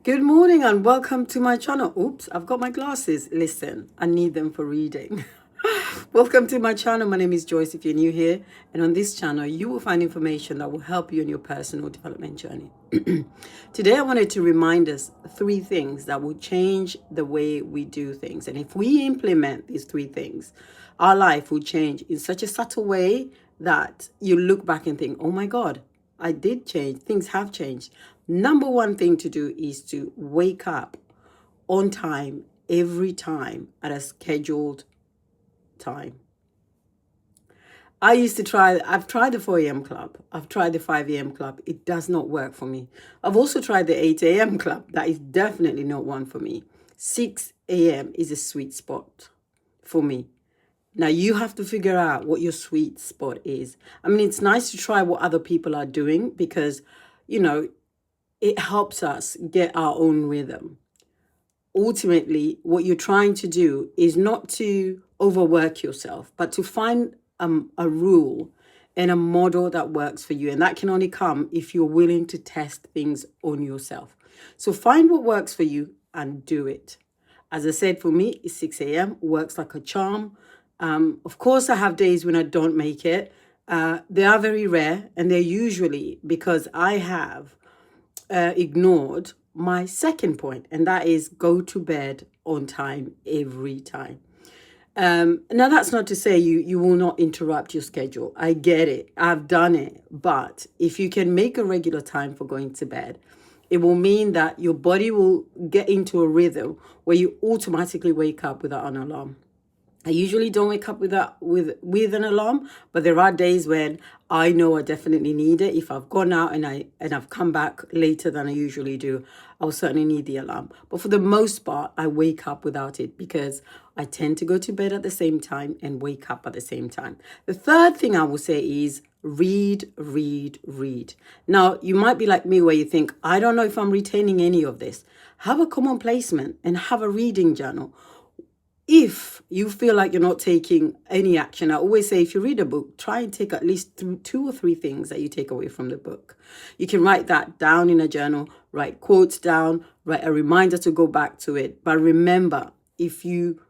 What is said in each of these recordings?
Good morning and welcome to my channel. Oops, I've got my glasses. Listen, I need them for reading. Welcome to my channel. My name is Joyce if you're new here. And on this channel, you will find information that will help you in your personal development journey. Today, I wanted to remind us three things that will change the way we do things. And if we implement these three things, our life will change in such a subtle way that you look back and think, oh my God, I did change. Things have changed. Number one thing to do is to wake up on time every time at a scheduled time. I've tried the 4 a.m. club. I've tried the 5 a.m. club. It does not work for me. I've also tried the 8 a.m. club. That is definitely not one for me. 6 a.m. is a sweet spot for me. Now you have to figure out what your sweet spot is. I mean, it's nice to try what other people are doing because, it helps us get our own rhythm. Ultimately, what you're trying to do is not to overwork yourself, but to find a rule and a model that works for you. And that can only come if you're willing to test things on yourself. So find what works for you and do it. As I said, for me, it's 6 a.m. works like a charm. Of course, I have days when I don't make it. They are very rare, and they're usually because I have ignored my second point, and that is go to bed on time every time. Now, that's not to say you will not interrupt your schedule. I get it. I've done it. But if you can make a regular time for going to bed, it will mean that your body will get into a rhythm where you automatically wake up without an alarm. I usually don't wake up with an alarm, but there are days when I know I definitely need it. If I've gone out and I've come back later than I usually do, I'll certainly need the alarm. But for the most part, I wake up without it because I tend to go to bed at the same time and wake up at the same time. The third thing I will say is read, read, read. Now, you might be like me where you think, I don't know if I'm retaining any of this. Have a common placement and have a reading journal. If you feel like you're not taking any action, I always say if you read a book, try and take at least two or three things that you take away from the book. You can write that down in a journal, write quotes down, write a reminder to go back to it. But remember, if you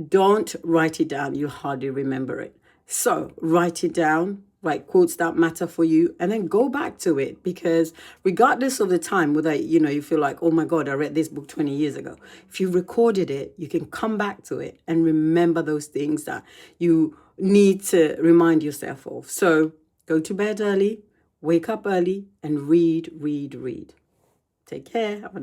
don't write it down, you hardly remember it. So write it down, write quotes that matter for you, and then go back to it, because regardless of the time, whether you feel like, oh my God, I read this book 20 years ago, if you recorded it, you can come back to it and remember those things that you need to remind yourself of. So go to bed early, wake up early, and read, read, read. Take care. Have a